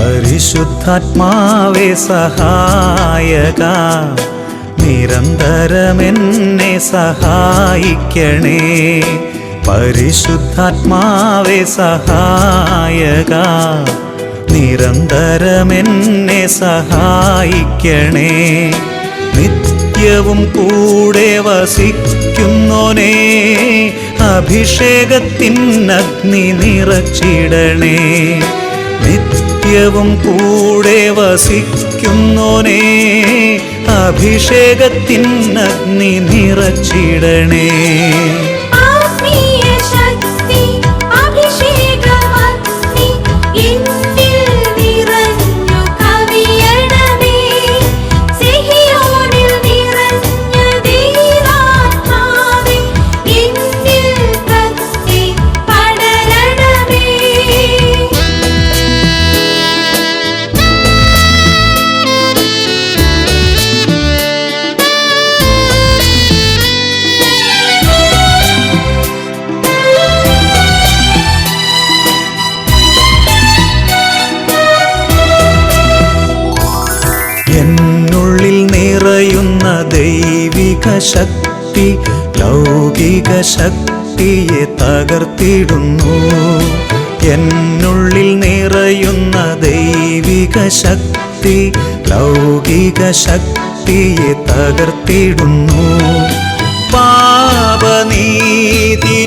പരിശുദ്ധാത്മാവേ സഹായക, നിരന്തരമെന്നെ സഹായിക്കണേ. പരിശുദ്ധാത്മാവേ സഹായക, നിരന്തരമെന്നെ സഹായിക്കണേ. നിത്യവും കൂടെ വസിക്കുന്നോനേ, അഭിഷേകത്തിനഗ്നി നിറച്ചിടണേ. നിത്യവും കൂടെ വസിക്കുന്നോനേ, അഭിഷേകത്തിനഗ്നി നിറച്ചിടണേ. എന്നുള്ളിൽ നിറയുന്ന ദൈവിക ശക്തി ലൗകിക ശക്തിയെ തകർത്തിടുന്നു. എന്നുള്ളിൽ നിറയുന്ന ദൈവിക ശക്തി ലൗകിക ശക്തിയെ തകർത്തിടുന്നു. പാപനീതി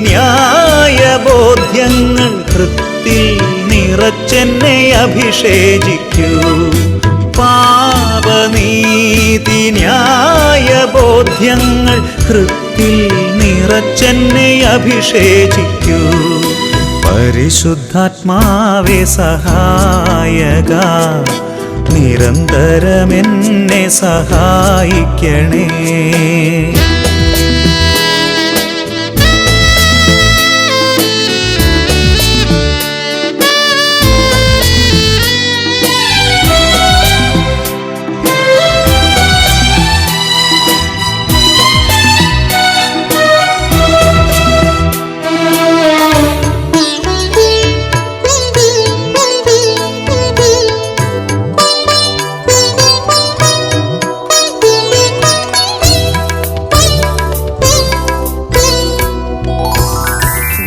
ന്യായ ബോധ്യങ്ങൾ ഹൃത്തിൽ നിറച്ചെന്നെ അഭിഷേചിക്കൂ. പാപനീതി ന്യായ ബോധ്യങ്ങൾ ഹൃത്തിൽ നിറച്ചെന്നെ അഭിഷേചിക്കൂ. പരിശുദ്ധാത്മാവേ സഹായക, നിരന്തരമെന്നെ സഹായിക്കണേ.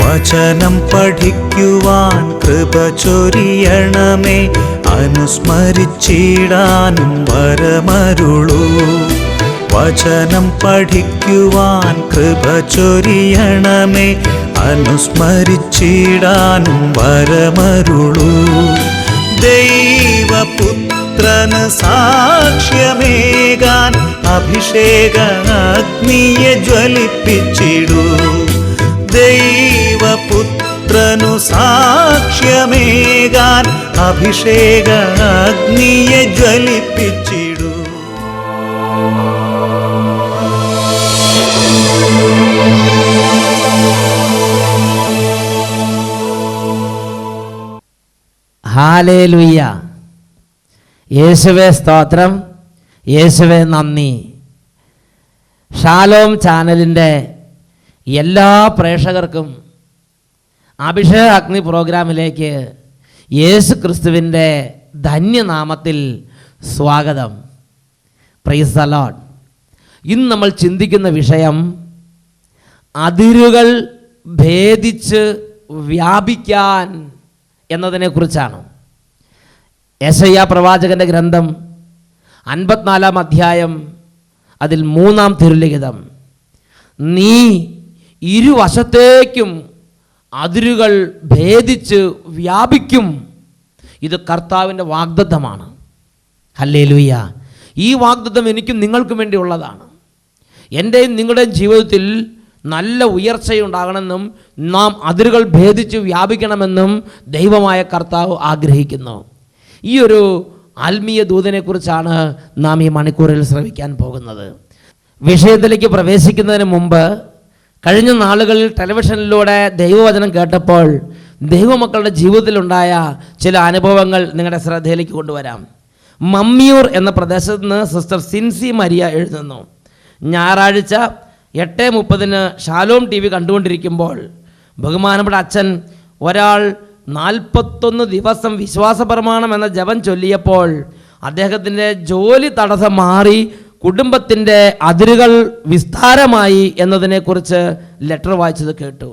വചനം പഠിക്കുവാൻ കൃപ ചൊരിയണമേ, അനുസ്മരിച്ചിടാനും വരമരുളൂ. വചനം പഠിക്കുവാൻ കൃപ ചൊരിയണമേ, അനുസ്മരിച്ചിടാനും വരമരുളൂ. ദൈവപുത്രന് സാക്ഷ്യമേകാൻ അഭിഷേക അഗ്നിയെ ജ്വലിപ്പിച്ചിടൂ. ദൈവപുത്രനു സാക്ഷ്യമേകാൻ അഭിഷേക അഗ്നിയെ ജ്വലിപ്പിച്ചിടൂ. ഹല്ലേലൂയ. യേശുവേ സ്തോത്രം, യേശുവേ നന്ദി. ഷാലോം ചാനലിൻ്റെ എല്ലാ പ്രേക്ഷകർക്കും അഭിഷേക അഗ്നി പ്രോഗ്രാമിലേക്ക് യേശു ക്രിസ്തുവിൻ്റെ ധന്യനാമത്തിൽ സ്വാഗതം. Price the Lord. ഇന്ന് നമ്മൾ ചിന്തിക്കുന്ന വിഷയം അതിരുകൾ ഭേദിച്ച് വ്യാപിക്കാൻ എന്നതിനെക്കുറിച്ചാണ്. യെശയ്യാ പ്രവാചകൻ്റെ ഗ്രന്ഥം 54-ാം അധ്യായം അതിൽ 3-ാം തിരുലിഖിതം, നീ ഇരുവശത്തേക്കും അതിരുകൾ ഭേദിച്ച് വ്യാപിക്കും. ഇത് കർത്താവിൻ്റെ വാഗ്ദത്തമാണ്. ഹല്ലേലൂയ. ഈ വാഗ്ദത്തം എനിക്കും നിങ്ങൾക്കും വേണ്ടി ഉള്ളതാണ്. എൻ്റെയും നിങ്ങളുടെയും ജീവിതത്തിൽ നല്ല ഉയർച്ചയുണ്ടാകണമെന്നും നാം അതിരുകൾ ഭേദിച്ച് വ്യാപിക്കണമെന്നും ദൈവമായ കർത്താവ് ആഗ്രഹിക്കുന്നു. ഈ ഒരു ആത്മീയ ദൂതനെക്കുറിച്ചാണ് നാം ഈ മണിക്കൂറിൽ ശ്രവിക്കാൻ പോകുന്നത്. വിഷയത്തിലേക്ക് പ്രവേശിക്കുന്നതിന് മുമ്പ് കഴിഞ്ഞ നാളുകളിൽ ടെലിവിഷനിലൂടെ ദൈവവചനം കേട്ടപ്പോൾ ദൈവമക്കളുടെ ജീവിതത്തിലുണ്ടായ ചില അനുഭവങ്ങൾ നിങ്ങളുടെ ശ്രദ്ധയിലേക്ക് കൊണ്ടുവരാം. മമ്മിയൂർ എന്ന പ്രദേശത്ത് നിന്ന് സിസ്റ്റർ സിൻസി മരിയ എഴുതുന്നു, ഞായറാഴ്ച 8:30 ഷാലോം TV കണ്ടുകൊണ്ടിരിക്കുമ്പോൾ ബഹുമാനപ്പെട്ട അച്ഛൻ ഒരാൾ 41 ദിവസം വിശ്വാസ പ്രമാണം എന്ന ജപം ചൊല്ലിയപ്പോൾ അദ്ദേഹത്തിൻ്റെ ജോലി തടസ്സം മാറി, കുടുംബത്തിൻ്റെ അതിരുകൾ വിസ്താരമായി എന്നതിനെക്കുറിച്ച് ലെറ്റർ വായിച്ചത് കേട്ടു.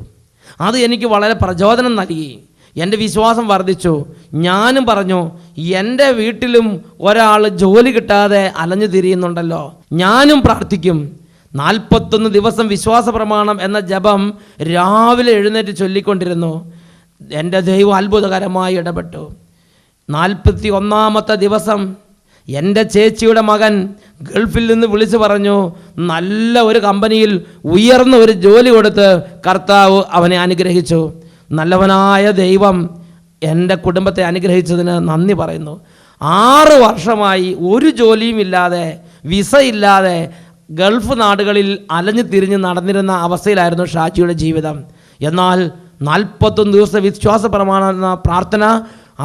അത് എനിക്ക് വളരെ പ്രചോദനം നൽകി. എൻ്റെ വിശ്വാസം വർദ്ധിച്ചു. ഞാനും പറഞ്ഞു, എൻ്റെ വീട്ടിലും ഒരാൾ ജോലി കിട്ടാതെ അലഞ്ഞു തിരിയുന്നുണ്ടല്ലോ, ഞാനും പ്രാർത്ഥിക്കും. 41 ദിവസം വിശ്വാസ പ്രമാണം എന്ന ജപം രാവിലെ എഴുന്നേറ്റ് ചൊല്ലിക്കൊണ്ടിരുന്നു. എൻ്റെ ദൈവം അത്ഭുതകരമായി ഇടപെട്ടു. 41ാമത്തെ ദിവസം എൻ്റെ ചേച്ചിയുടെ മകൻ ഗൾഫിൽ നിന്ന് വിളിച്ചു പറഞ്ഞു, നല്ല ഒരു കമ്പനിയിൽ ഉയർന്ന ഒരു ജോലി കൊടുത്ത് കർത്താവ് അവനെ അനുഗ്രഹിച്ചു. നല്ലവനായ ദൈവം എൻ്റെ കുടുംബത്തെ അനുഗ്രഹിച്ചതിന് നന്ദി പറയുന്നു. 6 വർഷമായി ഒരു ജോലിയും ഇല്ലാതെ, വിസ ഇല്ലാതെ ഗൾഫ് നാടുകളിൽ അലഞ്ഞു തിരിഞ്ഞ് നടന്നിരുന്ന അവസ്ഥയിലായിരുന്നു ഷാജിയുടെ ജീവിതം. എന്നാൽ 41 ദിവസത്തെ വിശ്വാസ പ്രമാണ പ്രാർത്ഥന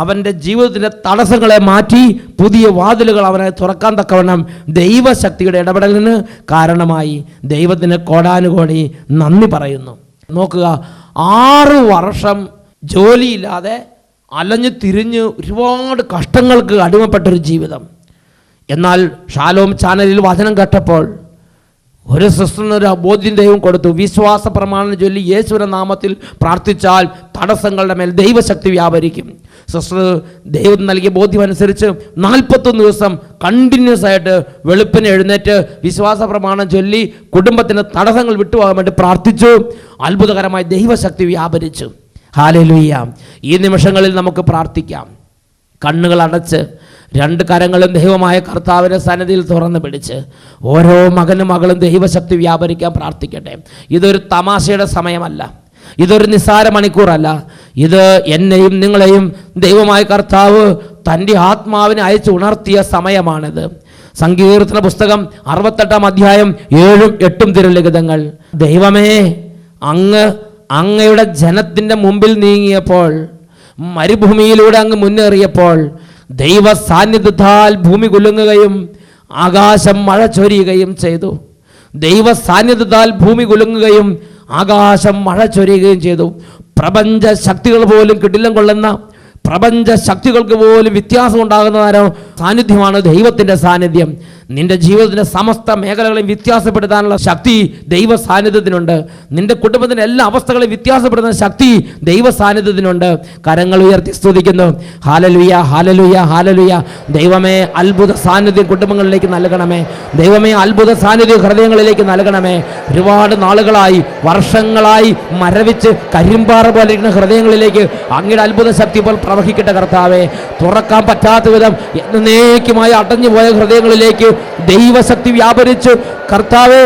അവൻ്റെ ജീവിതത്തിൻ്റെ തടസ്സങ്ങളെ മാറ്റി പുതിയ വാതിലുകൾ അവനെ തുറക്കാൻ തക്കവണ്ണം ദൈവശക്തിയുടെ ഇടപെടലിന് കാരണമായി. ദൈവത്തിന് കോടാനുകോടി നന്ദി പറയുന്നു. നോക്കുക, 6 വർഷം ജോലിയില്ലാതെ അലഞ്ഞു തിരിഞ്ഞ് ഒരുപാട് കഷ്ടങ്ങൾക്ക് അടിമപ്പെട്ടൊരു ജീവിതം. എന്നാൽ ഷാലോം ചാനലിൽ വചനം കേട്ടപ്പോൾ ഒരു സിസ്റ്ററിനൊരു ബോധ്യം ദൈവം കൊടുത്തു. വിശ്വാസ പ്രമാണം ചൊല്ലി യേശുവിൻ്റെ നാമത്തിൽ പ്രാർത്ഥിച്ചാൽ തടസ്സങ്ങളുടെ മേൽ ദൈവശക്തി വ്യാപരിക്കും. സിസ്റ്റർ ദൈവം നൽകിയ ബോധ്യം അനുസരിച്ച് 41 ദിവസം കണ്ടിന്യൂസ് ആയിട്ട് വെളുപ്പിന് എഴുന്നേറ്റ് വിശ്വാസ പ്രമാണം ചൊല്ലി കുടുംബത്തിന് തടസ്സങ്ങൾ വിട്ടുപോകാൻ വേണ്ടി പ്രാർത്ഥിച്ചു. അത്ഭുതകരമായി ദൈവശക്തി വ്യാപരിച്ചു. ഹല്ലേലൂയ. ഈ നിമിഷങ്ങളിൽ നമുക്ക് പ്രാർത്ഥിക്കാം. കണ്ണുകൾ അടച്ച് 2 കരങ്ങളും ദൈവമായ കർത്താവിൻ്റെ സന്നിധിയിൽ തുറന്ന് പിടിച്ച് ഓരോ മകനും മകളും ദൈവശക്തി വ്യാപരിക്കാൻ പ്രാർത്ഥിക്കട്ടെ. ഇതൊരു തമാശയുടെ സമയമല്ല, ഇതൊരു നിസ്സാര മണിക്കൂറല്ല. ഇത് എന്നെയും നിങ്ങളെയും ദൈവമായ കർത്താവ് തൻ്റെ ആത്മാവിനെ അയച്ച് ഉണർത്തിയ സമയമാണിത്. സങ്കീർത്തന പുസ്തകം 68-ാം അധ്യായം 7-ഉം 8-ഉം തിരുലിഖിതങ്ങൾ. ദൈവമേ, അങ്ങയുടെ ജനത്തിൻ്റെ മുമ്പിൽ നീങ്ങിയപ്പോൾ, മരുഭൂമിയിലൂടെ അങ്ങ് മുന്നേറിയപ്പോൾ ദൈവ സാന്നിധ്യത്താൽ ഭൂമി കുലുങ്ങുകയും ആകാശം മഴ ചൊരിയുകയും ചെയ്തു. ദൈവ സാന്നിധ്യത്താൽ ഭൂമി കുലുങ്ങുകയും ആകാശം മഴ ചൊരിയുകയും ചെയ്തു. പ്രപഞ്ച ശക്തികൾ പോലും കിടിലം കൊള്ളുന്ന, പ്രപഞ്ച ശക്തികൾക്ക് പോലും വ്യത്യാസം ഉണ്ടാകുന്ന സാന്നിധ്യമാണ് ദൈവത്തിൻ്റെ സാന്നിധ്യം. നിന്റെ ജീവിതത്തിൻ്റെ സമസ്ത മേഖലകളെയും വ്യത്യാസപ്പെടുത്താനുള്ള ശക്തി ദൈവ സാന്നിധ്യത്തിനുണ്ട്. നിന്റെ കുടുംബത്തിൻ്റെ എല്ലാ അവസ്ഥകളെയും വ്യത്യാസപ്പെടുന്ന ശക്തി ദൈവ സാന്നിധ്യത്തിനുണ്ട്. കരങ്ങൾ ഉയർത്തി സ്തുതിക്കുന്നു. Hallelujah, hallelujah, hallelujah. ദൈവമേ, അത്ഭുത സാന്നിധ്യം കുടുംബങ്ങളിലേക്ക് നൽകണമേ. ദൈവമേ, അത്ഭുത സാന്നിധ്യം ഹൃദയങ്ങളിലേക്ക് നൽകണമേ. ഒരുപാട് നാളുകളായി, വർഷങ്ങളായി മരവിച്ച് കരിമ്പാറ പോലെ ഇരിക്കുന്ന ഹൃദയങ്ങളിലേക്ക് അങ്ങയുടെ അത്ഭുത ശക്തി ഇപ്പോൾ പ്രവഹിക്കട്ടെ കർത്താവേ. തുറക്കാൻ പറ്റാത്ത വിധം എന്നേക്കുമായി അടഞ്ഞുപോയ ഹൃദയങ്ങളിലേക്ക് ദൈവശക്തി വ്യാപരിച്ചു കർത്താവേ.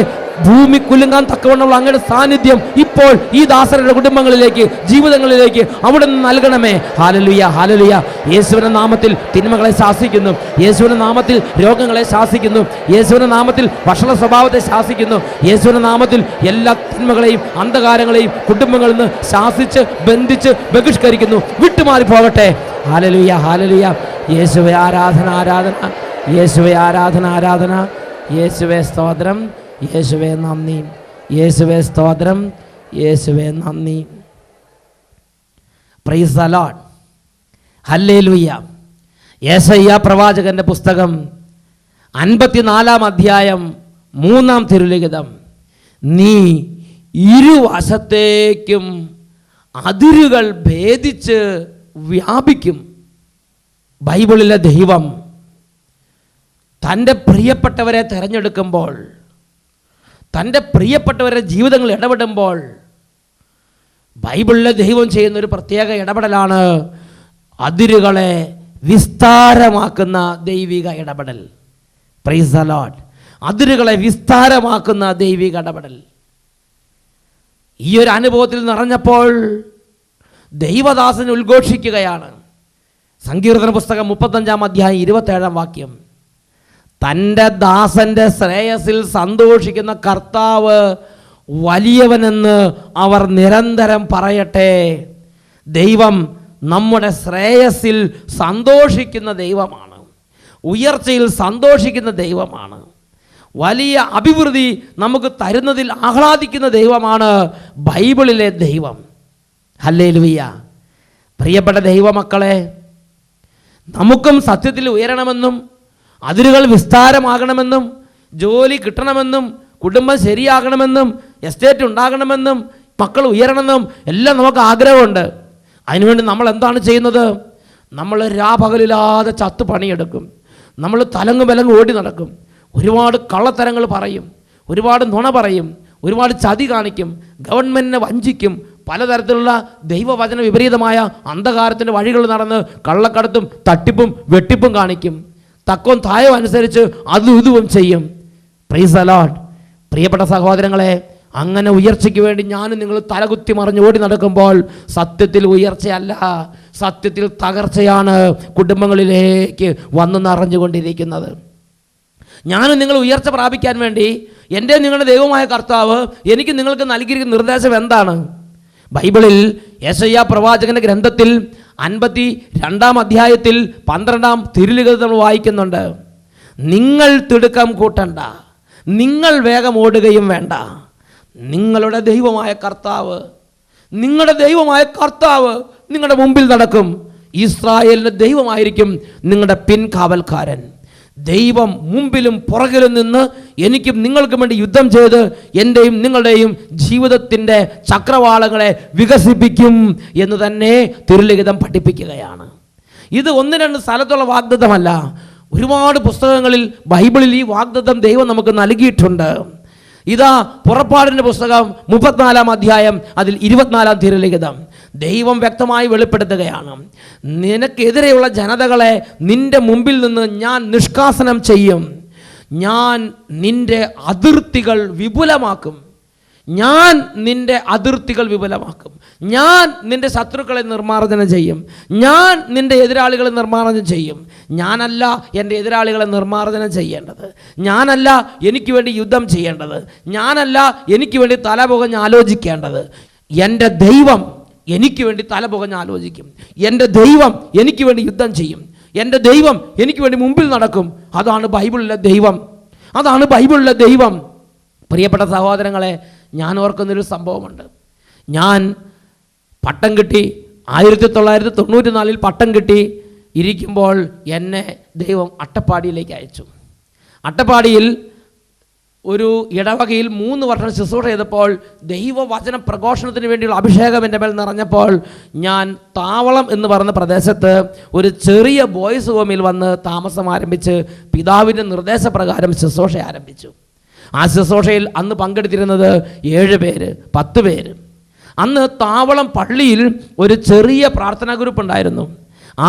ഭൂമി കുലുങ്ങാൻ തക്കവണ്ണമുള്ള അങ്ങയുടെ സാന്നിധ്യം ഇപ്പോൾ ഈ ദാസരുടെ കുടുംബങ്ങളിലേക്ക്, ജീവിതങ്ങളിലേക്ക് അവിടെ നിന്ന് നൽകണമേ. Hallelujah, hallelujah. യേശുവിന്റെ നാമത്തിൽ തിന്മകളെ ശാസിക്കുന്നു. യേശുവിന്റെ നാമത്തിൽ രോഗങ്ങളെ ശാസിക്കുന്നു. യേശുവിന്റെ നാമത്തിൽ വഷള സ്വഭാവത്തെ ശാസിക്കുന്നു. യേശുവിന്റെ നാമത്തിൽ എല്ലാ തിന്മകളെയും അന്ധകാരങ്ങളെയും കുടുംബങ്ങളിൽ നിന്ന് ശാസിച്ച് ബന്ധിച്ച് ബഹിഷ്കരിക്കുന്നു. വിട്ടുമാറി പോകട്ടെ. Hallelujah, hallelujah. യേശുവേ ആരാധന, ആരാധന. യേശുവേ ആരാധന, ആരാധന. യേശുവേ സ്തോത്രം, യേശുവേ നന്ദി, യേശുവേ സ്തോത്രം, യേശുവേ നന്ദി. Price the Lord. ഹല്ലേലൂയ. യെശയ്യാ പ്രവാചകന്റെ പുസ്തകം 54-ാം അധ്യായം 3-ാം തിരുലിഖിതം. നീ ഇരുവശത്തേക്കും അതിരുകൾ ഭേദിച്ച് വ്യാപിക്കും. ബൈബിളിലെ ദൈവം തൻ്റെ പ്രിയപ്പെട്ടവരെ തിരഞ്ഞെടുക്കുമ്പോൾ, തൻ്റെ പ്രിയപ്പെട്ടവരുടെ ജീവിതങ്ങളിൽ ഇടപെടുമ്പോൾ ബൈബിളിലെ ദൈവം ചെയ്യുന്നൊരു പ്രത്യേക ഇടപെടലാണ് അതിരുകളെ വിസ്താരമാക്കുന്ന ദൈവിക ഇടപെടൽ. Praise the lord. അതിരുകളെ വിസ്താരമാക്കുന്ന ദൈവിക ഇടപെടൽ. ഈ ഒരു അനുഭവത്തിൽ നിറഞ്ഞപ്പോൾ ദൈവദാസൻ ഉദ്ഘോഷിക്കുകയാണ്. സങ്കീർത്തന പുസ്തകം 35-ാം അധ്യായം 27-ാം വാക്യം. തൻ്റെ ദാസൻ്റെ ശ്രേയസിൽ സന്തോഷിക്കുന്ന കർത്താവ് വലിയവനെന്ന് അവർ നിരന്തരം പറയട്ടെ. ദൈവം നമ്മുടെ ശ്രേയസിൽ സന്തോഷിക്കുന്ന ദൈവമാണ്. ഉയർച്ചയിൽ സന്തോഷിക്കുന്ന ദൈവമാണ്. വലിയ അഭിവൃദ്ധി നമുക്ക് തരുന്നതിൽ ആഹ്ലാദിക്കുന്ന ദൈവമാണ് ബൈബിളിലെ ദൈവം. ഹല്ലേലൂയ. പ്രിയപ്പെട്ട ദൈവമക്കളെ, നമുക്കും സത്യത്തിൽ ഉയരണമെന്നും അതിരുകൾ വിസ്താരമാകണമെന്നും ജോലി കിട്ടണമെന്നും കുടുംബം ശരിയാകണമെന്നും എസ്റ്റേറ്റ് ഉണ്ടാകണമെന്നും മക്കൾ ഉയരണമെന്നും എല്ലാം നമുക്ക് ആഗ്രഹമുണ്ട്. അതിനുവേണ്ടി നമ്മൾ എന്താണ് ചെയ്യുന്നത്? നമ്മൾ രാപകലില്ലാതെ ചത്ത് പണിയെടുക്കും. നമ്മൾ തലങ്ങും വിലങ്ങും ഓടി നടക്കും. ഒരുപാട് കള്ളത്തരങ്ങൾ പറയും, ഒരുപാട് നുണ പറയും, ഒരുപാട് ചതി കാണിക്കും, ഗവൺമെൻറ്റിനെ വഞ്ചിക്കും, പലതരത്തിലുള്ള ദൈവവചന വിപരീതമായ അന്ധകാരത്തിൻ്റെ വഴികൾ നടന്ന് കള്ളക്കടത്തും തട്ടിപ്പും വെട്ടിപ്പും കാണിക്കും. തക്കവും തായവും അനുസരിച്ച് അതും ഇതും ചെയ്യും. Price the Lord. പ്രിയപ്പെട്ട സഹോദരങ്ങളെ, അങ്ങനെ ഉയർച്ചയ്ക്ക് വേണ്ടി ഞാനും നിങ്ങൾ തലകുത്തി മറിഞ്ഞ് ഓടി നടക്കുമ്പോൾ സത്യത്തിൽ ഉയർച്ചയല്ല, സത്യത്തിൽ തകർച്ചയാണ് കുടുംബങ്ങളിലേക്ക് വന്നു നിറഞ്ഞുകൊണ്ടിരിക്കുന്നത്. ഞാനും നിങ്ങൾ ഉയർച്ച പ്രാപിക്കാൻ വേണ്ടി എൻ്റെ നിങ്ങളുടെ ദൈവമായ കർത്താവ് എനിക്ക് നിങ്ങൾക്ക് നൽകിയിരിക്കുന്ന നിർദ്ദേശം എന്താണ്? ബൈബിളിൽ യെശയ്യാ പ്രവാചകന്റെ ഗ്രന്ഥത്തിൽ 52 അധ്യായത്തിൽ 12 തിരുലിഖിതം നമ്മൾ വായിക്കുന്നുണ്ട്. നിങ്ങൾ തിടുക്കം കൂട്ടണ്ട, നിങ്ങൾ വേഗം ഓടുകയും വേണ്ട. നിങ്ങളുടെ ദൈവമായ കർത്താവ്, നിങ്ങളുടെ ദൈവമായ കർത്താവ് നിങ്ങളുടെ മുമ്പിൽ നടക്കും. ഇസ്രായേലിൻ്റെ ദൈവമായിരിക്കും നിങ്ങളുടെ പിൻകാവൽക്കാരൻ. ദൈവം മുമ്പിലും പുറകിലും നിന്ന് എനിക്കും നിങ്ങൾക്കും വേണ്ടി യുദ്ധം ചെയ്ത് എൻ്റെയും നിങ്ങളുടെയും ജീവിതത്തിൻ്റെ ചക്രവാളങ്ങളെ വികസിപ്പിക്കും എന്ന് തന്നെ തിരുലിഖിതം പഠിപ്പിക്കുകയാണ്. ഇത് 1-2 സ്ഥലത്തുള്ള വാഗ്ദത്തമല്ല. ഒരുപാട് പുസ്തകങ്ങളിൽ ബൈബിളിൽ ഈ വാഗ്ദത്തം ദൈവം നമുക്ക് നൽകിയിട്ടുണ്ട്. ഇതാ പുറപ്പാടിൻ്റെ പുസ്തകം 34 അധ്യായം അതിൽ 24 തിരുലിഖിതം ദൈവം വ്യക്തമായി വെളിപ്പെടുത്തുകയാണ്. നിനക്കെതിരെയുള്ള ജനതകളെ നിന്റെ മുമ്പിൽ നിന്ന് ഞാൻ നിഷ്കാസനം ചെയ്യും. ഞാൻ നിന്റെ അതിർത്തികൾ വിപുലമാക്കും. ഞാൻ നിന്റെ അതിർത്തികൾ വിപുലമാക്കും. ഞാൻ നിന്റെ ശത്രുക്കളെ നിർമ്മാർജ്ജനം ചെയ്യും. ഞാൻ നിന്റെ എതിരാളികളെ നിർമ്മാർജ്ജനം ചെയ്യും. ഞാനല്ല എൻ്റെ എതിരാളികളെ നിർമ്മാർജ്ജനം ചെയ്യേണ്ടത്. ഞാനല്ല എനിക്ക് വേണ്ടി യുദ്ധം ചെയ്യേണ്ടത്. ഞാനല്ല എനിക്ക് വേണ്ടി തലപുകഞ്ഞ് ആലോചിക്കേണ്ടത്. എൻ്റെ ദൈവം എനിക്ക് വേണ്ടി തലപുകഞ്ഞ് ആലോചിക്കും. എൻ്റെ ദൈവം എനിക്ക് വേണ്ടി യുദ്ധം ചെയ്യും. എൻ്റെ ദൈവം എനിക്ക് വേണ്ടി മുമ്പിൽ നടക്കും. അതാണ് ബൈബിളിലെ ദൈവം. അതാണ് ബൈബിളിലെ ദൈവം. പ്രിയപ്പെട്ട സഹോദരങ്ങളെ, ഞാൻ ഓർക്കുന്നൊരു സംഭവമുണ്ട്. ഞാൻ പട്ടം കിട്ടി 1994 പട്ടം കിട്ടി ഇരിക്കുമ്പോൾ എന്നെ ദൈവം അട്ടപ്പാടിയിലേക്ക് അയച്ചു. അട്ടപ്പാടിയിൽ ഒരു ഇടവകയിൽ 3 വർഷം ശുശ്രൂഷ ചെയ്തപ്പോൾ ദൈവവചന പ്രഘോഷണത്തിന് വേണ്ടിയുള്ള അഭിഷേകം എൻ്റെ മേൽ നിറഞ്ഞപ്പോൾ ഞാൻ താവളം എന്ന് പറയുന്ന പ്രദേശത്ത് ഒരു ചെറിയ ബോയ്സ് ഹോമിൽ വന്ന് താമസം ആരംഭിച്ച് പിതാവിൻ്റെ നിർദ്ദേശപ്രകാരം ശുശ്രൂഷ ആരംഭിച്ചു. ആ ശുശ്രൂഷയിൽ അന്ന് പങ്കെടുത്തിരുന്നത് 7 പേര്, 10 പേര്. അന്ന് താവളം പള്ളിയിൽ ഒരു ചെറിയ പ്രാർത്ഥനാ ഗ്രൂപ്പ് ഉണ്ടായിരുന്നു.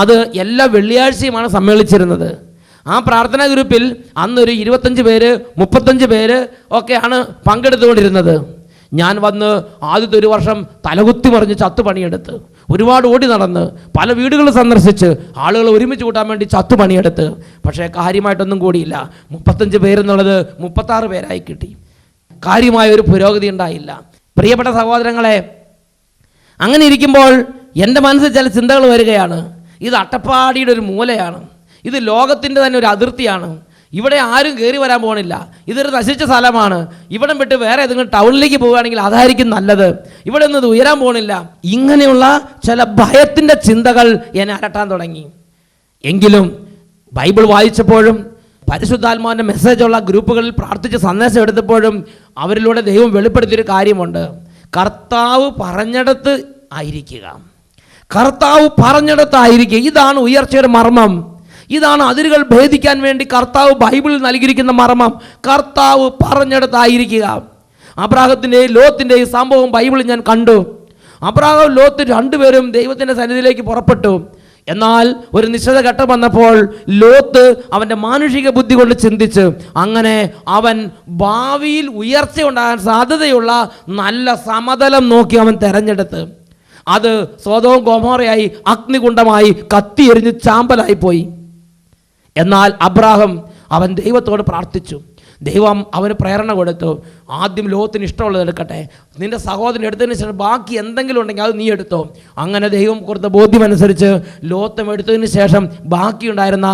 അത് എല്ലാ വെള്ളിയാഴ്ചയുമാണ് സമ്മേളിച്ചിരുന്നത്. ആ പ്രാർത്ഥനാ ഗ്രൂപ്പിൽ അന്നൊരു 25 പേര് 35 പേര് ഒക്കെയാണ് പങ്കെടുത്തുകൊണ്ടിരുന്നത്. ഞാൻ വന്ന് ആദ്യത്തെ 1 വർഷം തലകുത്തി മറിഞ്ഞ് ചത്തുപണിയെടുത്ത് ഒരുപാട് ഓടി നടന്ന് പല വീടുകൾ സന്ദർശിച്ച് ആളുകൾ ഒരുമിച്ച് കൂട്ടാൻ വേണ്ടി ചത്തുപണിയെടുത്ത്. പക്ഷേ കാര്യമായിട്ടൊന്നും കൂടിയില്ല. 35 പേരെന്നുള്ളത് 36 പേരായി കിട്ടി. കാര്യമായ ഒരു പുരോഗതി ഉണ്ടായില്ല. പ്രിയപ്പെട്ട സഹോദരങ്ങളെ, അങ്ങനെ ഇരിക്കുമ്പോൾ എൻ്റെ മനസ്സിൽ ചില ചിന്തകൾ വരികയാണ്. ഇത് അട്ടപ്പാടിയുടെ ഒരു മൂലയാണ്. ഇത് ലോകത്തിൻ്റെ തന്നെ ഒരു അതിർത്തിയാണ്. ഇവിടെ ആരും കയറി വരാൻ പോകണില്ല. ഇതൊരു നശിച്ച സ്ഥലമാണ്. ഇവിടം വിട്ട് വേറെ ഏതെങ്കിലും ടൗണിലേക്ക് പോവുകയാണെങ്കിൽ അതായിരിക്കും നല്ലത്. ഇവിടെ ഒന്നും ഇത് ഉയരാൻ പോകണില്ല. ഇങ്ങനെയുള്ള ചില ഭയത്തിൻ്റെ ചിന്തകൾ എന്നെ അലട്ടാൻ തുടങ്ങി. എങ്കിലും ബൈബിൾ വായിച്ചപ്പോഴും പരിശുദ്ധാത്മാവിൻ്റെ മെസ്സേജുള്ള ഗ്രൂപ്പുകളിൽ പ്രാർത്ഥിച്ച് സന്ദേശം എടുത്തപ്പോഴും അവരിലൂടെ ദൈവം വെളിപ്പെടുത്തിയൊരു കാര്യമുണ്ട്. കർത്താവ് പറഞ്ഞിടത്ത് ആയിരിക്കുക. കർത്താവ് പറഞ്ഞിടത്തായിരിക്കുക. ഇതാണ് ഉയർച്ചയുടെ മർമ്മം. ഇതാണ് അതിരുകൾ ഭേദിക്കാൻ വേണ്ടി കർത്താവ് ബൈബിളിൽ നൽകിയിരിക്കുന്ന മർമ്മം. കർത്താവ് പറഞ്ഞിടത്തായിരിക്കുക. അബ്രാഹത്തിൻ്റെയും ലോത്തിൻ്റെയും സംഭവം ബൈബിളിൽ ഞാൻ കണ്ടു. അബ്രാഹം ലോത്ത് 2 പേരും ദൈവത്തിൻ്റെ സന്നിധിയിലേക്ക് പുറപ്പെട്ടു. എന്നാൽ ഒരു നിശ്ചിത ഘട്ടം വന്നപ്പോൾ ലോത്ത് അവൻ്റെ മാനുഷിക ബുദ്ധി കൊണ്ട് ചിന്തിച്ച് അങ്ങനെ അവൻ ഭാവിയിൽ ഉയർച്ച ഉണ്ടാകാൻ സാധ്യതയുള്ള നല്ല സമതലം നോക്കി അവൻ തെരഞ്ഞെടുത്ത് അത് സോദോം ഗൊമോറയായി അഗ്നികുണ്ഡമായി കത്തിയെരിഞ്ഞ് ചാമ്പലായിപ്പോയി. എന്നാൽ അബ്രാഹം അവൻ ദൈവത്തോട് പ്രാർത്ഥിച്ചു. ദൈവം അവന് പ്രേരണ കൊടുത്തു. ആദ്യം ലോകത്തിന് ഇഷ്ടമുള്ളത് എടുക്കട്ടെ, നിന്റെ സഹോദരൻ എടുത്തതിന് ശേഷം ബാക്കി എന്തെങ്കിലും ഉണ്ടെങ്കിൽ അത് നീ എടുത്തോ. അങ്ങനെ ദൈവം കൊടുത്ത ബോധ്യമനുസരിച്ച് ലോകം എടുത്തതിന് ശേഷം ബാക്കിയുണ്ടായിരുന്ന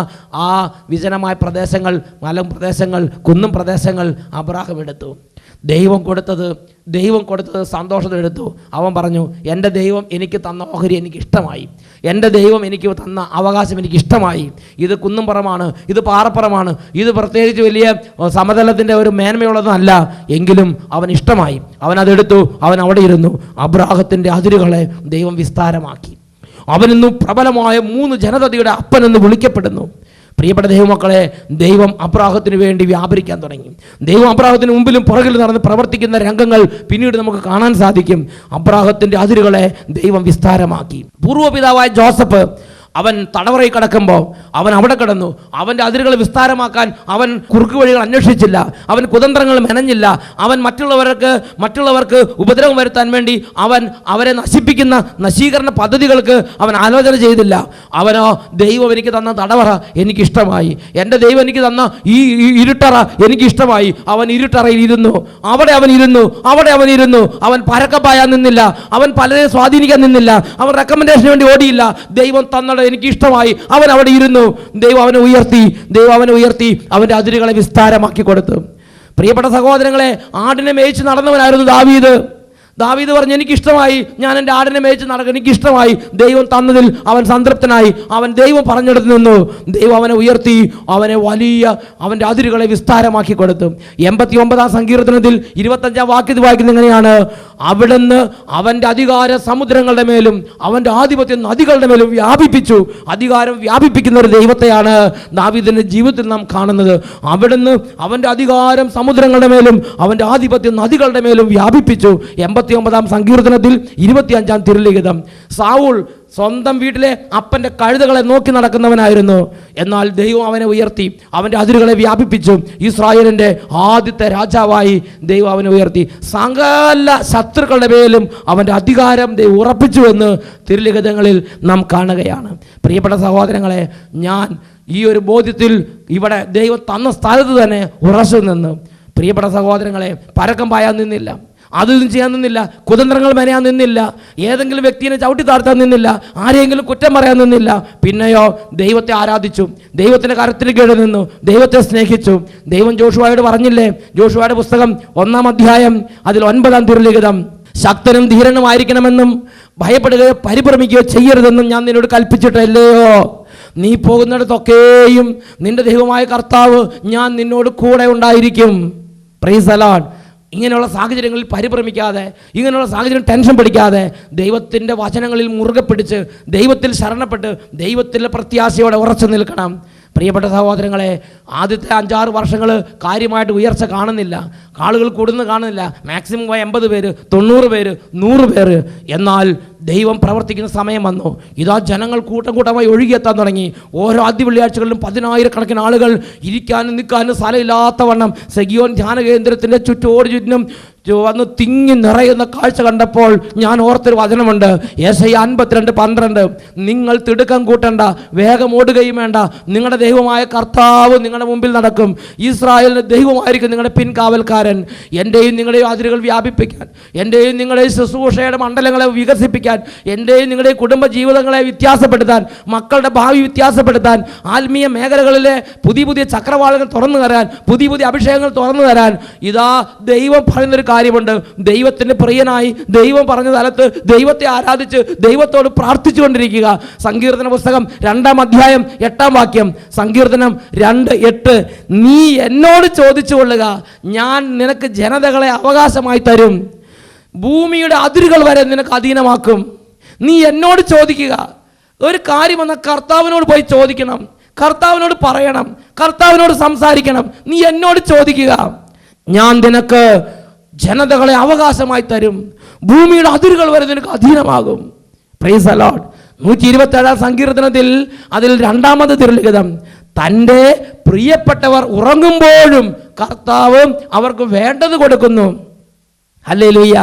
ആ വിജനമായ പ്രദേശങ്ങൾ, മലം പ്രദേശങ്ങൾ, കുന്നും പ്രദേശങ്ങൾ അബ്രാഹം എടുത്തു. ദൈവം കൊടുത്തത് സന്തോഷത്തിലെടുത്തു. അവൻ പറഞ്ഞു, എൻ്റെ ദൈവം എനിക്ക് തന്ന ഓഹരി എനിക്ക് ഇഷ്ടമായി, എൻ്റെ ദൈവം എനിക്ക് തന്ന അവകാശം എനിക്ക് ഇഷ്ടമായി. ഇത് കുന്നുംപുറമാണ്, ഇത് പാറപ്പുറമാണ്, ഇത് പ്രത്യേകിച്ച് വലിയ സമതലത്തിൻ്റെ ഒരു മേന്മയുള്ളതല്ല, എങ്കിലും അവൻ ഇഷ്ടമായി. അവൻ അതെടുത്തു, അവൻ അവിടെ ഇരുന്നു. അബ്രാഹത്തിൻ്റെ അതിരുകളെ ദൈവം വിസ്താരമാക്കി. അവനിന്നും പ്രബലമായ 3 ജനതയുടെ അപ്പനെന്ന് വിളിക്കപ്പെടുന്നു. പ്രിയപ്പെട്ട ദൈവമക്കളെ, ദൈവം അബ്രാഹത്തിന് വേണ്ടി വ്യാപരിക്കാൻ തുടങ്ങി. ദൈവം അബ്രാഹത്തിന് മുമ്പിലും പുറകിൽ നടന്ന് പ്രവർത്തിക്കുന്ന രംഗങ്ങൾ പിന്നീട് നമുക്ക് കാണാൻ സാധിക്കും. അബ്രാഹത്തിൻ്റെ അതിരുകളെ ദൈവം വിസ്താരമാക്കി. പൂർവ്വപിതാവായ ജോസഫ് അവൻ തടവറയിൽ കിടക്കുമ്പോൾ അവൻ അവിടെ കിടന്നു. അവൻ്റെ അതിരുകൾ വിസ്താരമാക്കാൻ അവൻ കുറുക്ക് വഴികൾ അന്വേഷിച്ചില്ല, അവൻ കുതന്ത്രങ്ങൾ മെനഞ്ഞില്ല, അവൻ മറ്റുള്ളവർക്ക് ഉപദ്രവം വരുത്താൻ വേണ്ടി അവരെ നശിപ്പിക്കുന്ന നശീകരണ പദ്ധതികൾക്ക് അവൻ ആലോചന ചെയ്തില്ല. അവനോ, ദൈവം എനിക്ക് തന്ന തടവറ എനിക്കിഷ്ടമായി, എൻ്റെ ദൈവം എനിക്ക് തന്ന ഈ ഇരുട്ടറ എനിക്കിഷ്ടമായി. അവൻ ഇരുട്ടറയിൽ ഇരുന്നു, അവിടെ അവൻ ഇരുന്നു. അവൻ പരക്കം പായാൻ നിന്നില്ല, അവൻ പലരെ സ്വാധീനിക്കാൻ നിന്നില്ല, അവൻ റെക്കമെൻഡേഷന് വേണ്ടി ഓടിയില്ല. ദൈവം തന്നത് എനിക്ക് ഇഷ്ടമായി, അവൻ അവിടെ ഇരുന്നു. ദൈവം അവനെ ഉയർത്തി അവൻ്റെ അതിരുകളെ വിസ്താരമാക്കി കൊടുത്തു. പ്രിയപ്പെട്ട സഹോദരങ്ങളെ, ആടിനെ മേയിച്ച് നടന്നവനായിരുന്നു ദാവീദ് പറഞ്ഞു, എനിക്കിഷ്ടമായി, ഞാൻ എൻ്റെ ആടിനെ മേയിച്ച് നടക്കാൻ എനിക്കിഷ്ടമായി. ദൈവം തന്നതിൽ അവൻ സംതൃപ്തനായി. അവൻ ദൈവം പറഞ്ഞെടുത്ത് നിന്നു. ദൈവം അവനെ ഉയർത്തി, അവൻ്റെ അതിരുകളെ വിസ്താരമാക്കി കൊടുത്തു. 89-ാം സങ്കീർത്തനത്തിൽ 25-ാം വാക്യത്തിൽ വായിക്കുന്നത് എങ്ങനെയാണ്? അവിടുന്ന് അവൻ്റെ അധികാര സമുദ്രങ്ങളുടെ മേലും അവൻ്റെ ആധിപത്യം നദികളുടെ മേലും വ്യാപിപ്പിച്ചു. അധികാരം വ്യാപിപ്പിക്കുന്ന ഒരു ദൈവത്തെയാണ് ദാവീദിൻ്റെ ജീവിതത്തിൽ നാം കാണുന്നത്. അവിടുന്ന് അവൻ്റെ അധികാരം സമുദ്രങ്ങളുടെ മേലും അവൻ്റെ ആധിപത്യം നദികളുടെ മേലും വ്യാപിപ്പിച്ചു. 89-ാം സങ്കീർത്തനത്തിൽ 25-ാം തിരുലിഖിതം. സാവൂൾ സ്വന്തം വീട്ടിലെ അപ്പൻ്റെ കഴുതകളെ നോക്കി നടക്കുന്നവനായിരുന്നു. എന്നാൽ ദൈവം അവനെ ഉയർത്തി, അവൻ്റെ അതിരുകളെ വ്യാപിപ്പിച്ചു. ഇസ്രായേലിൻ്റെ ആദ്യത്തെ രാജാവായി ദൈവം അവനെ ഉയർത്തി. സകല ശത്രുക്കളുടെ മേലും അവൻ്റെ അധികാരം ദൈവം ഉറപ്പിച്ചു എന്ന് തിരുലിഖിതങ്ങളിൽ നാം കാണുകയാണ്. പ്രിയപ്പെട്ട സഹോദരങ്ങളെ, ഞാൻ ഈ ഒരു ബോധ്യത്തിൽ ഇവിടെ ദൈവം തന്ന സ്ഥലത്ത് തന്നെ ഉറച്ചു നിന്ന്, പ്രിയപ്പെട്ട സഹോദരങ്ങളെ, പരക്കം പായാൻ നിന്നില്ല, അതൊന്നും ചെയ്യാൻ നിന്നില്ല, കുതന്ത്രങ്ങൾ മെനയാൻ നിന്നില്ല, ഏതെങ്കിലും വ്യക്തിയെ ചവിട്ടി താഴ്ത്താൻ നിന്നില്ല, ആരെങ്കിലും കുറ്റം പറയാൻ നിന്നില്ല. പിന്നെയോ ദൈവത്തെ ആരാധിച്ചു, ദൈവത്തിൻ്റെ കരത്തിന് കീഴിൽ നിന്നു, ദൈവത്തെ സ്നേഹിച്ചു. ദൈവം ജോഷുവയോട് പറഞ്ഞില്ലേ, ജോഷുവയുടെ പുസ്തകം 1-ാം അധ്യായം അതിൽ 9-ാം തിരുലിഖിതം, ശക്തനും ധീരനുമായിരിക്കണമെന്നും ഭയപ്പെടുകയോ പരിഭ്രമിക്കുകയോ ചെയ്യരുതെന്നും ഞാൻ നിന്നോട് കൽപ്പിച്ചിട്ടല്ലയോ? നീ പോകുന്നിടത്തൊക്കെയും നിന്റെ ദൈവമായ കർത്താവ് ഞാൻ നിന്നോട് കൂടെ ഉണ്ടായിരിക്കും. Price the Lord. ഇങ്ങനെയുള്ള സാഹചര്യങ്ങളിൽ പരിഭ്രമിക്കാതെ, ഇങ്ങനെയുള്ള സാഹചര്യം ടെൻഷൻ പിടിക്കാതെ, ദൈവത്തിൻ്റെ വചനങ്ങളിൽ മുറുകെ പിടിച്ച് ദൈവത്തിൽ ശരണപ്പെട്ട് ദൈവത്തിൻ്റെ പ്രത്യാശയോടെ ഉറച്ചു നിൽക്കണം. പ്രിയപ്പെട്ട സഹോദരങ്ങളെ, ആദ്യത്തെ 5-6 വർഷങ്ങൾ കാര്യമായിട്ട് ഉയർച്ച കാണുന്നില്ല, ആളുകൾ കൂടുന്നത് കാണുന്നില്ല. മാക്സിമം 80 പേര്, 90 പേര്, 100 പേര്. എന്നാൽ ദൈവം പ്രവർത്തിക്കുന്ന സമയം വന്നു. ഇതാ ജനങ്ങൾ കൂട്ടമായി ഒഴുകിയെത്താൻ തുടങ്ങി. ഓരോ ആദ്യ വെള്ളിയാഴ്ചകളിലും 10,000-കണക്കിന് ആളുകൾ ഇരിക്കാനും നിൽക്കാനും സ്ഥലമില്ലാത്തവണ്ണം സെഗിയോൻ ധ്യാന കേന്ദ്രത്തിൻ്റെ ചുറ്റും വന്ന് തിങ്ങി നിറയുന്ന കാഴ്ച കണ്ടപ്പോൾ ഞാൻ ഓർത്തൊരു വചനമുണ്ട്, യെശയ്യാ 52:12. നിങ്ങൾ തിടുക്കം കൂട്ടണ്ട, വേഗം ഓടുകയും വേണ്ട, നിങ്ങളുടെ ദൈവമായ കർത്താവ് നിങ്ങളുടെ മുമ്പിൽ നടക്കും. ഇസ്രായേലിൻ്റെ ദൈവമായിരിക്കും നിങ്ങളുടെ പിൻകാവൽക്കാരൻ. എൻ്റെയും നിങ്ങളുടെയും അതിരുകൾ വ്യാപിപ്പിക്കാൻ, എൻ്റെയും നിങ്ങളുടെയും ശുശ്രൂഷയുടെ മണ്ഡലങ്ങളെ വികസിപ്പിക്കാൻ, എൻ്റെയും നിങ്ങളുടെയും കുടുംബ ജീവിതങ്ങളെ വ്യത്യാസപ്പെടുത്താൻ, മക്കളുടെ ഭാവി വ്യത്യാസപ്പെടുത്താൻ, ആത്മീയ മേഖലകളിലെ പുതിയ ചക്രവാളങ്ങൾ തുറന്നു തരാൻ, പുതിയ അഭിഷേകങ്ങൾ തുറന്നു തരാൻ ഇതാ ദൈവം പറയുന്നൊരു കാര്യമുണ്ട്. ദൈവത്തിന് പ്രിയനായി ദൈവം പറഞ്ഞ സ്ഥലത്ത് ദൈവത്തെ ആരാധിച്ച് ദൈവത്തോട് പ്രാർത്ഥിച്ചുകൊണ്ടിരിക്കുക. സങ്കീർത്തന പുസ്തകം 2-ാം അധ്യായം 8-ാം വാക്യം, സങ്കീർത്തനം 2:8. നീ എന്നോട് ചോദിച്ചു കൊള്ളുക, ഞാൻ നിനക്ക് ജനതകളെ അവകാശമായി തരും, ഭൂമിയുടെ അതിരുകൾ വരെ നിനക്ക് അധീനമാക്കും. നീ എന്നോട് ചോദിക്കുക. ഒരു കാര്യം വന്ന കർത്താവിനോട് പോയി ചോദിക്കണം, കർത്താവിനോട് പറയണം, കർത്താവിനോട് സംസാരിക്കണം. നീ എന്നോട് ചോദിക്കുക, ഞാൻ നിനക്ക് ജനതകളെ അവകാശമായി തരും, ഭൂമിയുടെ അതിരുകൾ വരെ നിനക്ക് അധീനമാകും. Praise the lord. 127-ാം സങ്കീർത്തനത്തിൽ അതിൽ 2-ാമത് തിരുലിഖിതം, തൻ്റെ പ്രിയപ്പെട്ടവർ ഉറങ്ങുമ്പോഴും കർത്താവ് അവർക്ക് വേണ്ടത് കൊടുക്കുന്നു. Hallelujah,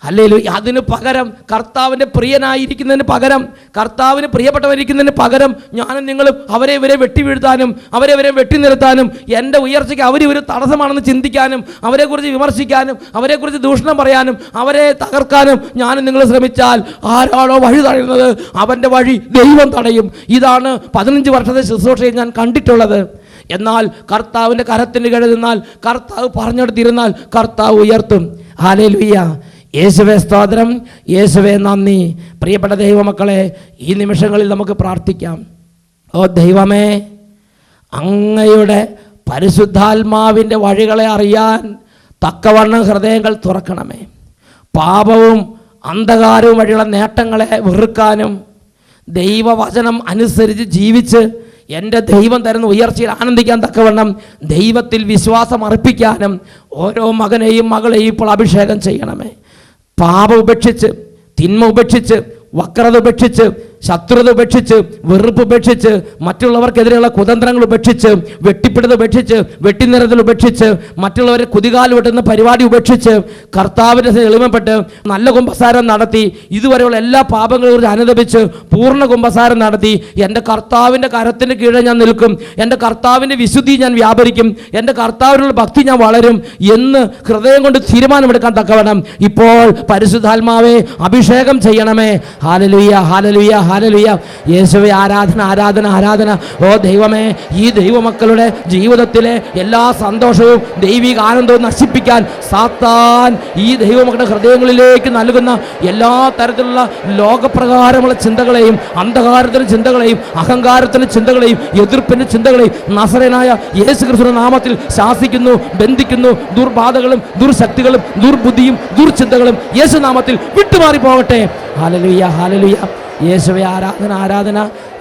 hallelujah. അതിന് പകരം, കർത്താവിൻ്റെ പ്രിയനായിരിക്കുന്നതിന് പകരം, കർത്താവിന് പ്രിയപ്പെട്ടവരിക്കുന്നതിന് പകരം ഞാനും നിങ്ങളും അവരെ ഇവരെ വെട്ടി വീഴ്ത്താനും അവരെ വെട്ടി നിർത്താനും എൻ്റെ ഉയർച്ചയ്ക്ക് ഒരു തടസ്സമാണെന്ന് ചിന്തിക്കാനും അവരെക്കുറിച്ച് വിമർശിക്കാനും അവരെക്കുറിച്ച് ദൂഷണം പറയാനും അവരെ തകർക്കാനും ഞാനും നിങ്ങൾ ശ്രമിച്ചാൽ ആരാണോ വഴി തടയുന്നത് അവൻ്റെ വഴി ദൈവം തടയും. ഇതാണ് 15 വർഷത്തെ ശുശ്രൂഷയിൽ ഞാൻ കണ്ടിട്ടുള്ളത്. എന്നാൽ കർത്താവിൻ്റെ കരത്തിന് കീഴിൽ നിന്നാൽ, കർത്താവ് പറഞ്ഞെടുത്തിരുന്നാൽ കർത്താവ് ഉയർത്തും. ഹല്ലേലൂയ. യേശുവേ സ്തോത്രം, യേശുവേ നന്ദി. പ്രിയപ്പെട്ട ദൈവമക്കളെ, ഈ നിമിഷങ്ങളിൽ നമുക്ക് പ്രാർത്ഥിക്കാം. ഓ ദൈവമേ, അങ്ങയുടെ പരിശുദ്ധാത്മാവിൻ്റെ വഴികളെ അറിയാൻ തക്കവണ്ണം ഹൃദയങ്ങൾ തുറക്കണമേ. പാപവും അന്ധകാരവും വഴിയുള്ള നേട്ടങ്ങളെ വെറുക്കാനും ദൈവവചനം അനുസരിച്ച് ജീവിച്ച് എൻ്റെ ദൈവം തരുന്ന ഉയർച്ചയിൽ ആനന്ദിക്കാൻ തക്കവണ്ണം ദൈവത്തിൽ വിശ്വാസം അർപ്പിക്കാനും ഓരോ മകനെയും മകളെയും ഇപ്പോൾ അഭിഷേകം ചെയ്യണമേ. പാപം ഉപേക്ഷിച്ച്, തിന്മ ഉപേക്ഷിച്ച്, വക്രത ഉപേക്ഷിച്ച്, ശത്രുത ഉപേക്ഷിച്ച്, വെറുപ്പ് ഉപേക്ഷിച്ച്, മറ്റുള്ളവർക്കെതിരെയുള്ള കുതന്ത്രങ്ങൾ ഉപേക്ഷിച്ച്, വെട്ടിപ്പിടുത്തം ഉപേക്ഷിച്ച്, വെട്ടിനിരതൽ ഉപേക്ഷിച്ച്, മറ്റുള്ളവരെ കുതികാൽ വെട്ടുന്ന പരിപാടി ഉപേക്ഷിച്ച്, കർത്താവിൻ്റെ എളിമപ്പെട്ട് നല്ല കുമ്പസാരം നടത്തി ഇതുവരെയുള്ള എല്ലാ പാപങ്ങളെ കുറിച്ച് അനുദപിച്ച് പൂർണ്ണ കുമ്പസാരം നടത്തി എൻ്റെ കർത്താവിൻ്റെ കരത്തിന് കീഴെ ഞാൻ നിൽക്കും, എൻ്റെ കർത്താവിൻ്റെ വിശുദ്ധി ഞാൻ വ്യാപരിക്കും, എൻ്റെ കർത്താവിനുള്ള ഭക്തി ഞാൻ വളരും എന്ന് ഹൃദയം കൊണ്ട് തീരുമാനമെടുക്കാൻ തക്കവണ്ണം ഇപ്പോൾ പരിശുദ്ധാത്മാവെ അഭിഷേകം ചെയ്യണമേ. Hallelujah, hallelujah, hallelujah. യേശുവേ ആരാധന, ആരാധന, ആരാധന. ഓ ദൈവമേ, ഈ ദൈവമക്കളുടെ ജീവിതത്തിലെ എല്ലാ സന്തോഷവും ദൈവിക ആനന്ദവും നശിപ്പിക്കാൻ സാത്താൻ ഈ ദൈവമക്കളുടെ ഹൃദയങ്ങളിലേക്ക് നൽകുന്ന എല്ലാ തരത്തിലുള്ള ലോകപ്രകാരമുള്ള ചിന്തകളെയും, അന്ധകാരത്തിൻ്റെ ചിന്തകളെയും, അഹങ്കാരത്തിൻ്റെ ചിന്തകളെയും, എതിർപ്പിൻ്റെ ചിന്തകളെയും നസറേനായ യേശു ക്രിസ്തുവിന്റെ നാമത്തിൽ ശാസിക്കുന്നു, ബന്ധിക്കുന്നു. ദുർബാധകളും ദുർശക്തികളും ദുർബുദ്ധിയും ദുർചിന്തകളും യേശുനാമത്തിൽ വിട്ടുമാറി പോകട്ടെ. Hallelujah, hallelujah. യേശുവേ ആരാധന, ആരാധന.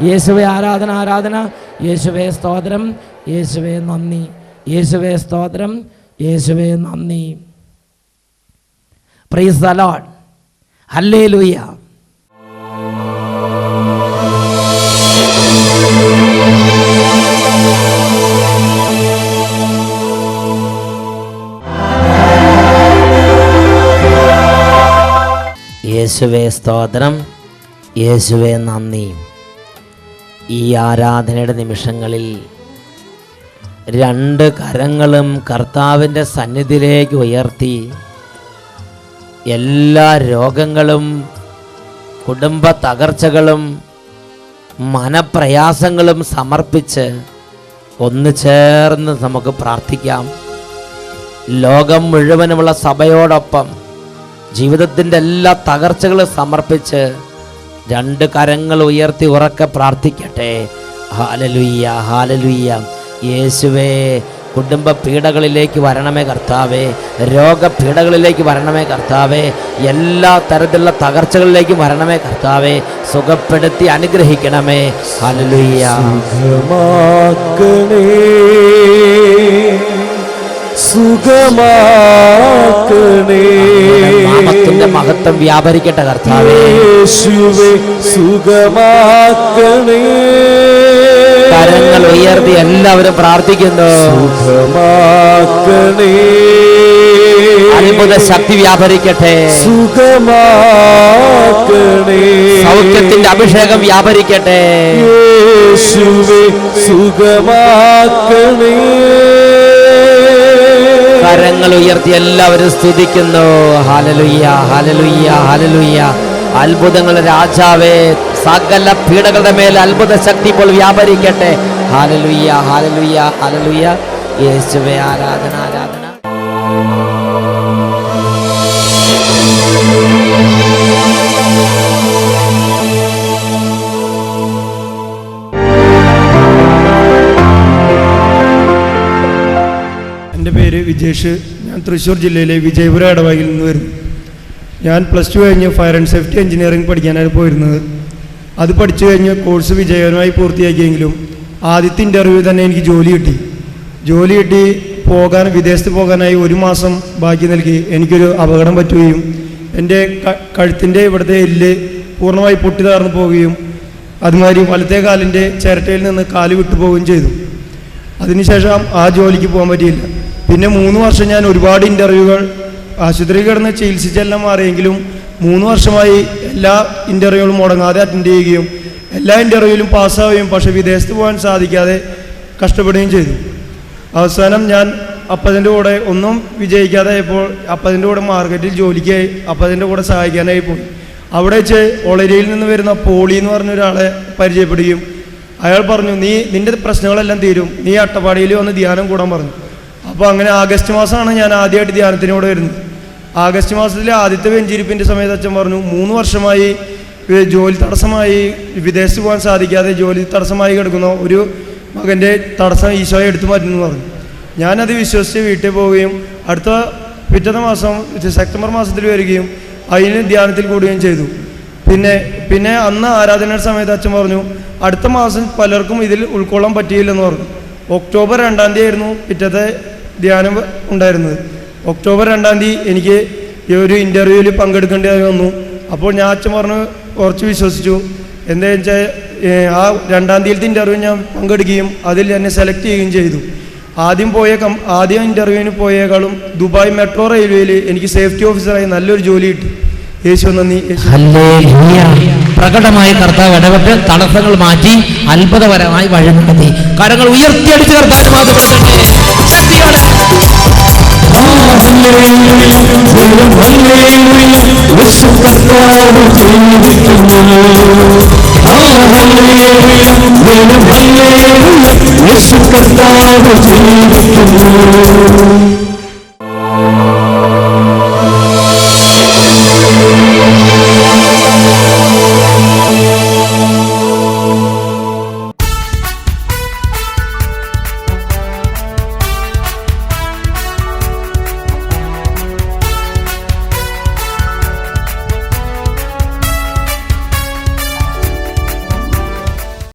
യേശുവേ ആരാധന, ആരാധന. യേശുവേ സ്തോത്രം, യേശുവേ നന്ദി. യേശുവേ സ്തോത്രം, യേശുവേ നന്ദി. Price the Lord. ഹല്ലേലൂയ. യേശുവേ സ്തോത്രം, യേശുവേ നന്ദി. ഈ ആരാധനയുടെ നിമിഷങ്ങളിൽ രണ്ട് കരങ്ങളും കർത്താവിൻ്റെ സന്നിധിയിലേക്ക് ഉയർത്തി എല്ലാ രോഗങ്ങളും, കുടുംബ തകർച്ചകളും, മനപ്രയാസങ്ങളും സമർപ്പിച്ച് ഒന്ന് ചേർന്ന് നമുക്ക് പ്രാർത്ഥിക്കാം. ലോകം മുഴുവനുമുള്ള സഭയോടൊപ്പം ജീവിതത്തിൻ്റെ എല്ലാ തകർച്ചകളും സമർപ്പിച്ച് രണ്ട് കരങ്ങൾ ഉയർത്തി ഉറക്കെ പ്രാർത്ഥിക്കട്ടെ. Hallelujah, hallelujah. യേശുവേ, കുടുംബ പീഡകളിലേക്ക് വരണമേ കർത്താവേ, രോഗപീഡകളിലേക്ക് വരണമേ കർത്താവേ, എല്ലാ തരത്തിലുള്ള തകർച്ചകളിലേക്ക് വരണമേ കർത്താവേ, സുഖപ്പെടുത്തി അനുഗ്രഹിക്കണമേ. ഹല്ലേലൂയ. സുഖമാക്കണേ, നാമത്തിന്റെ മഹത്വം വ്യാപരിക്കട്ടെ കർത്താവേ. യേശുവേ സുഖമാക്കണേ. കരങ്ങൾ ഉയർത്തി എല്ലാവരും പ്രാർത്ഥിക്കുന്നു. സുഖമാക്കണേ, അത്ഭുത ശക്തി വ്യാപരിക്കട്ടെ. സുഖമാക്കണേ, സൗഖ്യത്തിന്റെ അഭിഷേകം വ്യാപരിക്കട്ടെ. യേശുവേ സുഖമാക്കണേ. കരങ്ങൾ ഉയർത്തി എല്ലാവരും സ്തുതിക്കുന്നു. Hallelujah, hallelujah, hallelujah. അത്ഭുതങ്ങളുടെ രാജാവേ, സകല പീഡകളുടെ മേൽ അത്ഭുത ശക്തി ഇപ്പോൾ വ്യാപരിക്കട്ടെ. Hallelujah, hallelujah, hallelujah. യേശുവേ ആരാധന, ആരാധന. എൻ്റെ പേര് വിജേഷ്. ഞാൻ തൃശ്ശൂർ ജില്ലയിലെ വിജയപുരം ഇടവകയിൽ നിന്ന് വരുന്നു. ഞാൻ +2 കഴിഞ്ഞ് ഫയർ ആൻഡ് സേഫ്റ്റി എഞ്ചിനീയറിംഗ് പഠിക്കാനാണ് പോയിരുന്നത്. അത് പഠിച്ചു കഴിഞ്ഞ് കോഴ്സ് വിജയകരമായി പൂർത്തിയാക്കിയെങ്കിലും ആദ്യത്തെ ഇൻ്റർവ്യൂ തന്നെ എനിക്ക് ജോലി കിട്ടി. വിദേശത്ത് പോകാനായി 1 മാസം ബാക്കി നൽകി എനിക്കൊരു അപകടം പറ്റുകയും എൻ്റെ കഴുത്തിൻ്റെ ഇവിടുത്തെ എല്ല് പൂർണ്ണമായി പൊട്ടി തകർന്നു പോവുകയും അതുമാതിരി വലത്തെ കാലിൻ്റെ ചിരട്ടയിൽ നിന്ന് കാല് വിട്ടുപോവുകയും ചെയ്തു. അതിനുശേഷം ആ ജോലിക്ക് പോകാൻ പറ്റിയില്ല. പിന്നെ 3 വർഷം ഞാൻ ഒരുപാട് ഇൻ്റർവ്യൂകൾ ആശുപത്രിയിൽ കിടന്ന് ചികിത്സിച്ചെല്ലാം മാറിയെങ്കിലും 3 വർഷമായി എല്ലാ ഇൻ്റർവ്യൂകളും മുടങ്ങാതെ അറ്റൻഡ് ചെയ്യുകയും എല്ലാ ഇൻ്റർവ്യൂവിലും പാസ്സാവുകയും പക്ഷേ വിദേശത്ത് പോകാൻ സാധിക്കാതെ കഷ്ടപ്പെടുകയും ചെയ്തു. അവസാനം ഞാൻ അപ്പതിൻ്റെ കൂടെ ഒന്നും വിജയിക്കാതായപ്പോൾ അപ്പതിൻ്റെ കൂടെ മാർക്കറ്റിൽ ജോലിക്കായി അപ്പതിൻ്റെ കൂടെ സഹായിക്കാനായി പോയി. അവിടെ വെച്ച് ഒളരിയിൽ നിന്ന് വരുന്ന പോളി എന്ന് പറഞ്ഞ ഒരാളെ പരിചയപ്പെടുകയും അയാൾ പറഞ്ഞു, നിന്റെ പ്രശ്നങ്ങളെല്ലാം തീരും, നീ അട്ടപ്പാടിയിൽ വന്ന് ധ്യാനം കൂടാൻ പറഞ്ഞു. അപ്പോൾ അങ്ങനെ ആഗസ്റ്റ് മാസമാണ് ഞാൻ ആദ്യമായിട്ട് ധ്യാനത്തിനോട് വരുന്നത്. ആഗസ്റ്റ് മാസത്തിലെ ആദ്യത്തെ വെഞ്ചിരിപ്പിൻ്റെ സമയത്ത് അച്ഛൻ പറഞ്ഞു, 3 വർഷമായി ജോലി തടസ്സമായി, വിദേശത്ത് പോകാൻ സാധിക്കാതെ ജോലി തടസ്സമായി കിടക്കുന്ന ഒരു മകൻ്റെ തടസ്സം ഈശോയെ എടുത്തു മാറ്റുന്നു പറഞ്ഞു. ഞാനത് വിശ്വസിച്ച് വീട്ടിൽ പോവുകയും അടുത്ത പിറ്റത്തെ മാസം സെപ്റ്റംബർ മാസത്തിൽ വരികയും അതിന് ധ്യാനത്തിൽ കൂടുകയും ചെയ്തു. പിന്നെ അന്ന് ആരാധനയുടെ സമയത്ത് അച്ഛൻ പറഞ്ഞു, അടുത്ത മാസം പലർക്കും ഇതിൽ ഉൾക്കൊള്ളാൻ പറ്റിയില്ലെന്ന് പറഞ്ഞു. ഒക്ടോബർ 2-ാം തീയതി ആയിരുന്നു പിറ്റത്തെ ധ്യാനം ഉണ്ടായിരുന്നത്. ഒക്ടോബർ 2-ാം തീയതി എനിക്ക് ഈ ഒരു ഇൻ്റർവ്യൂവിൽ പങ്കെടുക്കേണ്ടതായി വന്നു. അപ്പോൾ ഞാൻ അച്ഛൻ പറഞ്ഞു കുറച്ച് വിശ്വസിച്ചു. എന്താണെന്ന് വെച്ചാൽ ആ 2-ാം തീയതിയിലത്തെ ഇൻ്റർവ്യൂ ഞാൻ പങ്കെടുക്കുകയും അതിൽ എന്നെ സെലക്ട് ചെയ്യുകയും ചെയ്തു. ആദ്യം ഇൻ്റർവ്യൂവിന് പോയേക്കാളും ദുബായ് മെട്രോ റെയിൽവേയിൽ എനിക്ക് സേഫ്റ്റി ഓഫീസറായി നല്ലൊരു ജോലി കിട്ടി. യേശു നന്ദി. പ്രകടമായി കർത്താവ് ഇടപെട്ട് തടസ്സങ്ങൾ മാറ്റി അത്ഭുതപരമായി വഴി നടത്തി. കരങ്ങൾ ഉയർത്തിയടിച്ച് കർത്താവ് യേശു കർത്താവ് ജീവിക്കുന്നു.